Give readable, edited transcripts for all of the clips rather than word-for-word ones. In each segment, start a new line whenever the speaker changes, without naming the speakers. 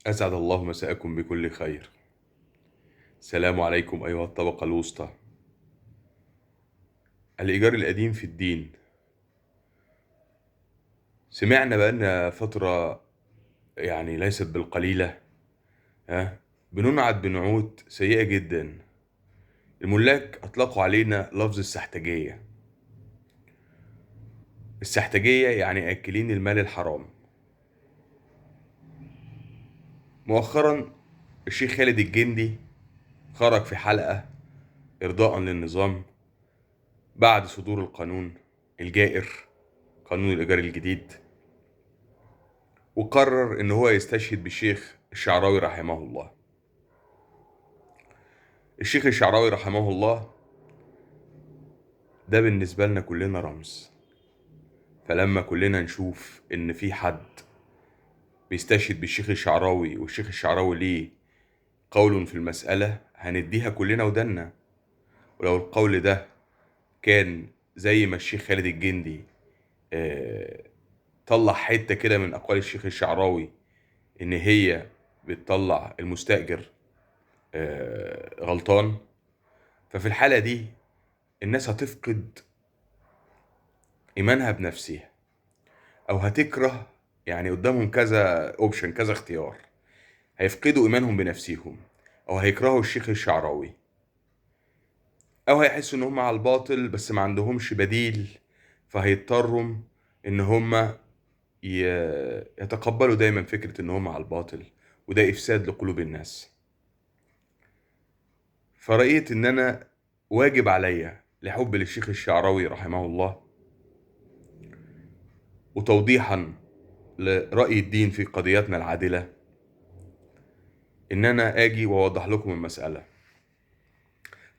أسعد الله مساءكم بكل خير. السلام عليكم أيها الطبقة الوسطى. الإيجار القديم في الدين. سمعنا بأن فترة يعني ليست بالقليلة بننعت بنعوت سيئة جدا. الملاك أطلقوا علينا لفظ السحتجية. السحتجية يعني آكلين المال الحرام. مؤخرا الشيخ خالد الجندي خرج في حلقة إرضاء للنظام بعد صدور القانون الجائر، قانون الإيجار الجديد، وقرر إن هو يستشهد بالشيخ الشعراوي رحمه الله. الشيخ الشعراوي رحمه الله ده بالنسبة لنا كلنا رمز. فلما كلنا نشوف إن في حد بيستشهد بالشيخ الشعراوي والشيخ الشعراوي ليه قول في المسألة، هنديها كلنا ودنا. ولو القول ده كان زي ما الشيخ خالد الجندي طلع حتة كده من أقوال الشيخ الشعراوي إن هي بتطلع المستأجر غلطان، ففي الحالة دي الناس هتفقد إيمانها بنفسها، أو هتكره. يعني قدامهم كذا أوبشن، كذا اختيار. هيفقدوا إيمانهم بنفسهم، أو هيكرهوا الشيخ الشعراوي، أو هيحسوا إن هم على الباطل بس ما عندهمش بديل، فهيضطروا إن هم يتقبلوا دايما فكرة إن هم على الباطل، وده إفساد لقلوب الناس. فرأيت إن أنا واجب عليا لحب للشيخ الشعراوي رحمه الله، وتوضيحا لرأي الدين في قضياتنا العادلة، إن أنا آجي وأوضح لكم المسألة.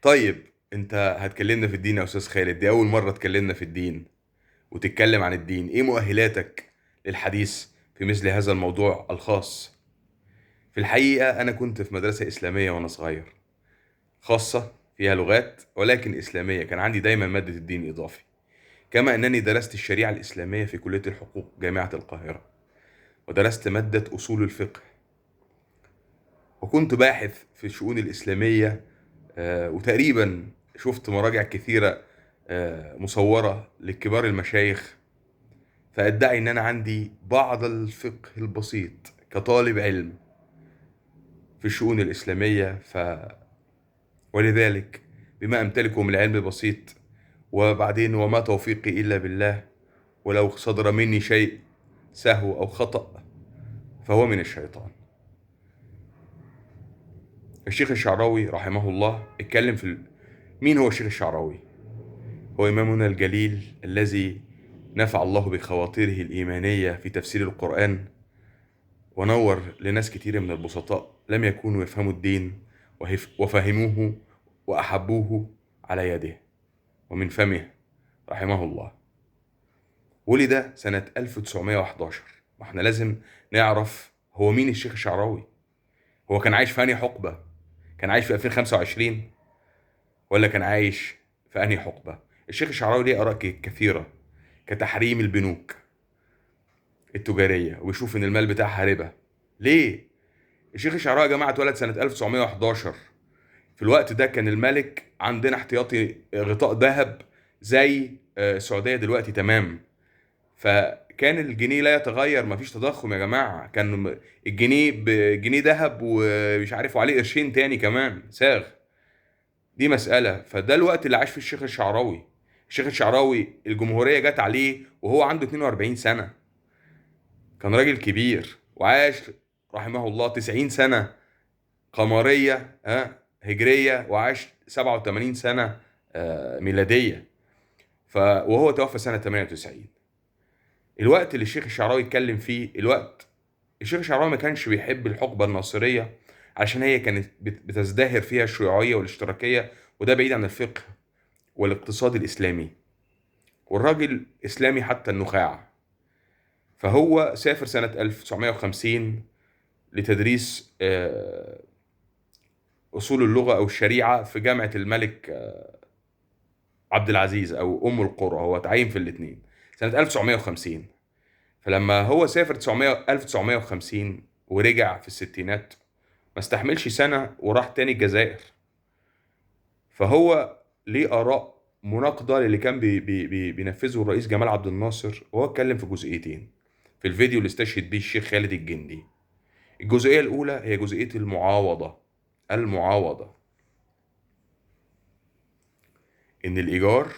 طيب أنت هتكلمنا في الدين يا أستاذ خالد؟ دي أول مرة تكلمنا في الدين وتتكلم عن الدين. إيه مؤهلاتك للحديث في مثل هذا الموضوع الخاص؟ في الحقيقة أنا كنت في مدرسة إسلامية وأنا صغير، خاصة فيها لغات ولكن إسلامية. كان عندي دايما مادة الدين إضافي، كما أنني درست الشريعة الإسلامية في كلية الحقوق جامعة القاهرة، ودرست مادة أصول الفقه، وكنت باحث في الشؤون الإسلامية. وتقريبا شفت مراجع كثيرة مصورة لكبار المشايخ. فأدعي إن أنا عندي بعض الفقه البسيط كطالب علم في الشؤون الإسلامية. ولذلك بما أمتلكه من العلم البسيط، وبعدين وما توفيقي إلا بالله، ولو صدر مني شيء سهو أو خطأ فهو من الشيطان. الشيخ الشعراوي رحمه الله اتكلم مين هو الشيخ الشعراوي؟ هو إمامنا الجليل الذي نفع الله بخواطره الإيمانية في تفسير القرآن، ونور لناس كتير من البسطاء لم يكونوا يفهموا الدين وفهموه وأحبوه على يده ومن فمه رحمه الله. ولد سنة 1911. واحنا لازم نعرف هو مين الشيخ الشعراوي. هو كان عايش في أنهي حقبة؟ كان عايش في 2025 ولا كان عايش في أنهي حقبة؟ الشيخ الشعراوي ليه آراء كثيرة، كتحريم البنوك التجارية ويشوف إن المال بتاعها ربا. ليه؟ الشيخ الشعراوي يا جماعة اتولد سنة 1911. في الوقت ده كان الملك عندنا احتياطي غطاء ذهب زي السعودية دلوقتي تمام. فكان الجنيه لا يتغير، مفيش تضخم يا جماعة. كان الجنيه بجنيه ذهب ومش عارف وعليه قرشين تاني كمان ساغ. دي مسألة. فده الوقت اللي عاش فيه الشيخ الشعراوي. الشيخ الشعراوي الجمهورية جت عليه وهو عنده 42 سنة. كان راجل كبير وعاش رحمه الله 90 سنة قمرية هجرية، وعاش 87 سنة ميلادية. وهو توفى سنة 98. الوقت اللي الشيخ الشعراوي اتكلم فيه، الوقت الشيخ الشعراوي ما كانش بيحب الحقبة الناصرية عشان هي كانت بتزدهر فيها الشيوعية والاشتراكية، وده بعيد عن الفقه والاقتصاد الإسلامي، والراجل إسلامي حتى النخاع. فهو سافر سنة 1950 لتدريس أصول اللغة أو الشريعة في جامعة الملك عبد العزيز أو أم القرى. هو تعين في الاثنين سنة 1950. فلما هو سافر 1950 ورجع في الستينات، ما استحملش سنة وراح تاني الجزائر. فهو ليه آراء مناقضة للي كان بينفذه الرئيس جمال عبد الناصر، وهو اتكلم في جزئيتين في الفيديو اللي استشهد بيه الشيخ خالد الجندي. الجزئية الأولى هي جزئية المعاوضة. المعاوضة إن الإيجار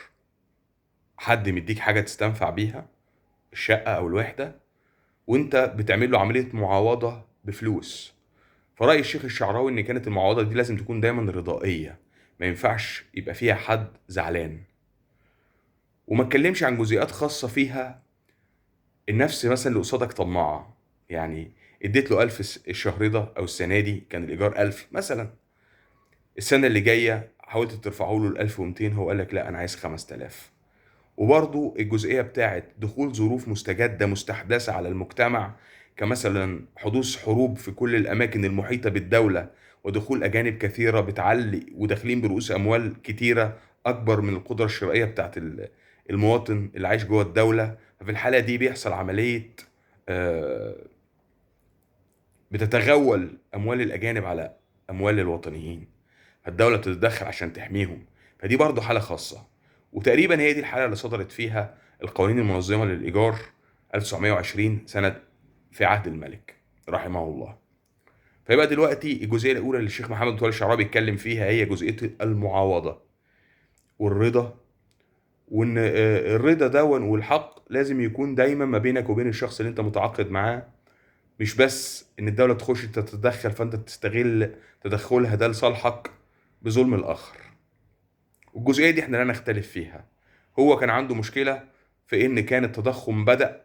حد مديك حاجة تستنفع بيها، الشقة أو الوحدة، وأنت بتعمل له عملية معاوضة بفلوس. فرأي الشيخ الشعراوي إن كانت المعاوضة دي لازم تكون دايما رضائية، ما ينفعش يبقى فيها حد زعلان. وما اتكلمش عن جزئيات خاصة فيها النفس مثلا اللي قصادك طماعة، يعني اديت له 1000 الشهر ده أو السنة دي كان الإيجار 1000 مثلا، السنة اللي جاية حاولت ترفعه له ل 1200، هو قال لك لا أنا عايز 5000. وبرضو الجزئية بتاعت دخول ظروف مستجدة مستحدثة على المجتمع، كمثلا حدوث حروب في كل الأماكن المحيطة بالدولة، ودخول أجانب كثيرة بتعلي وداخلين برؤوس أموال كتيرة أكبر من القدرة الشرائية بتاعت المواطن اللي عايش جوه الدولة. ففي الحالة دي بيحصل عملية آه، بتتغول أموال الأجانب على أموال الوطنيين، فالدولة بتتدخل عشان تحميهم. فدي برضه حالة خاصة، وتقريبا هي دي الحالة اللي صدرت فيها القوانين المنظمة للإيجار 1920 سنة في عهد الملك رحمه الله. فيبقى دلوقتي الجزئية الأولى اللي الشيخ محمد متولي الشعراوي بيتكلم فيها هي جزئية المعاوضة والرضا، وإن الرضا ده والحق لازم يكون دايما ما بينك وبين الشخص اللي أنت متعاقد معاه، مش بس إن الدولة تخش تتدخل فأنت تستغل تدخلها ده لصالحك بظلم الآخر. والجزئية دي احنا لا نختلف فيها. هو كان عنده مشكلة في ان كان التضخم بدأ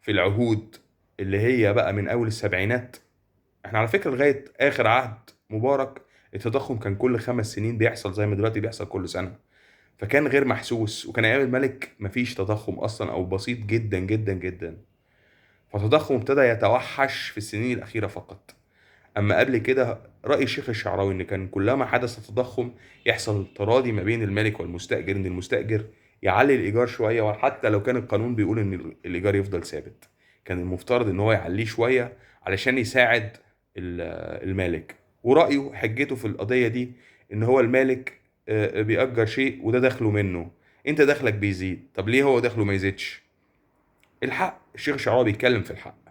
في العهود اللي هي بقى من اول السبعينات. احنا على فكرة لغاية اخر عهد مبارك التضخم كان كل 5 سنين بيحصل زي ما دلوقتي بيحصل كل سنة، فكان غير محسوس. وكان ايام الملك مفيش تضخم اصلا او بسيط جدا جدا جدا، فالتضخم ابتدى يتوحش في السنين الاخيرة فقط. اما قبل كده رأي الشيخ الشعراوي ان كان كلما حدث تضخم يحصل تراضي ما بين المالك والمستأجر، ان المستأجر يعلي الايجار شويه، وحتى لو كان القانون بيقول ان الايجار يفضل ثابت كان المفترض ان هو يعليه شويه علشان يساعد المالك. ورأيه حجته في القضيه دي ان هو المالك بيأجر شيء وده دخله منه، انت دخلك بيزيد، طب ليه هو دخله ما يزيدش؟ الحق الشيخ الشعراوي بيتكلم في الحق،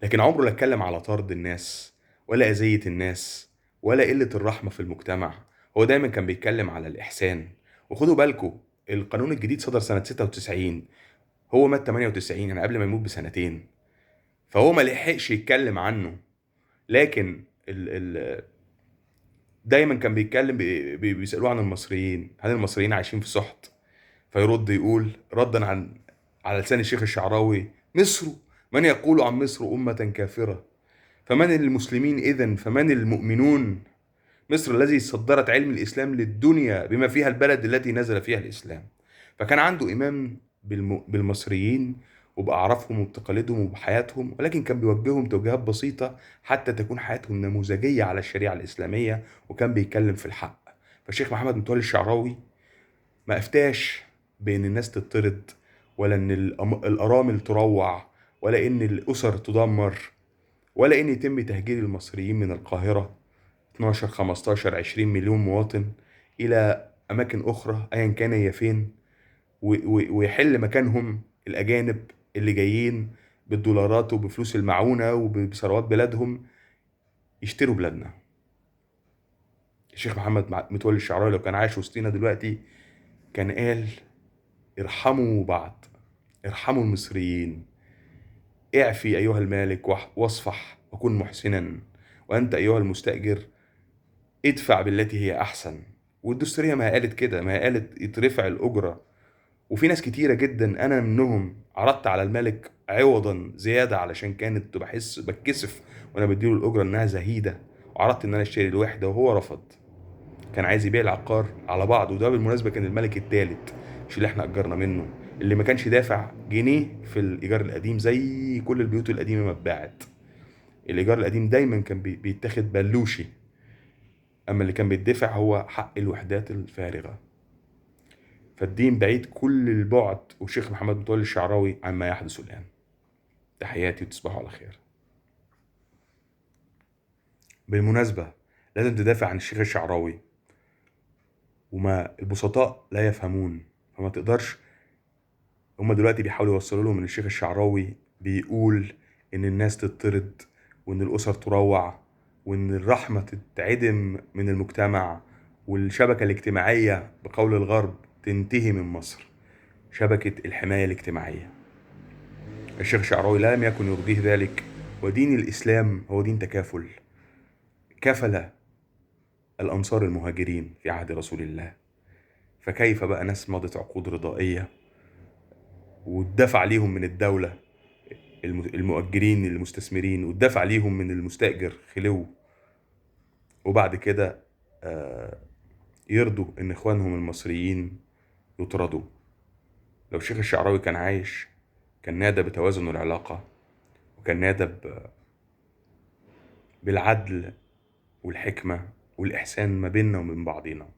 لكن عمره لا اتكلم على طرد الناس ولا أذية الناس ولا قلة الرحمة في المجتمع. هو دايما كان بيتكلم على الإحسان. وخدوا بالكم القانون الجديد صدر سنة 96، هو مات 98 يعني قبل ما يموت بسنتين، فهو ما لحقش يتكلم عنه. لكن ال دايما كان بيتكلم بيسألوه عن المصريين، هل المصريين عايشين في سحت؟ فيرد يقول ردا على لسان الشيخ الشعراوي: مصر، من يقول عن مصر أمة كافرة؟ فمن المسلمين إذن؟ فمن المؤمنون؟ مصر الذي صدرت علم الإسلام للدنيا بما فيها البلد التي نزل فيها الإسلام. فكان عنده إيمان بالمصريين وبأعرافهم وبتقاليدهم وبحياتهم، ولكن كان بيوجههم توجيهات بسيطة حتى تكون حياتهم نموذجية على الشريعة الإسلامية، وكان بيتكلم في الحق. فالشيخ محمد متولي الشعراوي ما افتاش بإن الناس تطرد، ولا إن الأرامل تروع، ولا إن الأسر تدمر، ولا إن يتم تهجير المصريين من القاهرة 12 15 20 مليون مواطن إلى أماكن أخرى أيا كان هي فين، ويحل مكانهم الأجانب اللي جايين بالدولارات وبفلوس المعونة وبثروات بلادهم يشتروا بلادنا. الشيخ محمد متولي الشعراوي لو كان عايش وسطينا دلوقتي كان قال: ارحموا بعض، ارحموا المصريين، اعفي أيها المالك واصفح وكن محسنا، وأنت أيها المستأجر ادفع بالتي هي أحسن. والدستورية ما هي قالت كده، ما هي قالت يترفع الأجرة. وفي ناس كتيرة جدا أنا منهم عرضت على الملك عوضا زيادة علشان كانت بحس بتكسف وأنا بديله الأجرة إنها زهيدة، وعرضت إن أنا أشتري الوحدة وهو رفض. كان عايز يبيع العقار على بعض، وده بالمناسبة كان الملك الثالث مش اللي احنا أجرنا منه، اللي ما كانش دافع جنيه في الإيجار القديم زي كل البيوت القديمة ما اتباعت. الإيجار القديم دايما كان بيتاخد بلوشي، أما اللي كان بيدفع هو حق الوحدات الفارغة. فالدين بعيد كل البعد، والشيخ محمد متولي الشعراوي عما يحدث الآن. تحياتي وتصبحوا على خير. بالمناسبة لازم تدافع عن الشيخ الشعراوي، وما البسطاء لا يفهمون، فما تقدرش. هما دلوقتي بيحاولوا يوصلوا لهم ان الشيخ الشعراوي بيقول ان الناس تطرد، وان الاسر تروع، وان الرحمة تتعدم من المجتمع، والشبكة الاجتماعية بقول الغرب تنتهي من مصر، شبكة الحماية الاجتماعية. الشيخ الشعراوي لم يكن يرضيه ذلك، ودين الإسلام هو دين تكافل. كفل الأنصار المهاجرين في عهد رسول الله، فكيف بقى ناس مضت عقود رضائية واتدفع ليهم من الدولة المؤجرين المستثمرين، واتدفع ليهم من المستأجر خلو، وبعد كده آه، يرضوا ان اخوانهم المصريين يطردوا؟ لو الشيخ الشعراوي كان عايش كان نادى بتوازن العلاقة، وكان نادى بالعدل والحكمة والإحسان ما بيننا ومن بعضينا.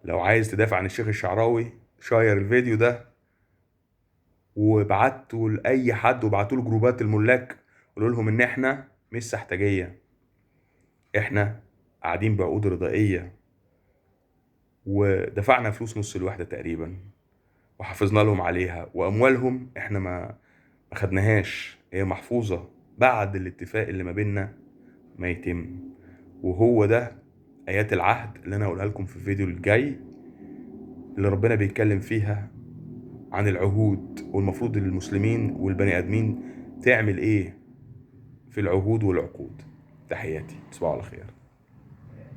لو عايز تدافع عن الشيخ الشعراوي شاير الفيديو ده وابعته لأي حد، وابعته لجروبات الملاك، قولوا لهم ان احنا مش سحتجية، احنا قاعدين بعقود رضائية، ودفعنا فلوس نص الوحدة تقريبا، وحافظنا لهم عليها، واموالهم احنا ما خدناهاش، هي محفوظة بعد الاتفاق اللي ما بيننا ما يتم. وهو ده ايات العهد اللي انا هقولها لكم في الفيديو الجاي، اللي ربنا بيتكلم فيها عن العهود، والمفروض المسلمين والبني ادمين تعمل ايه في العهود والعقود. تحياتي، تصبحوا على خير.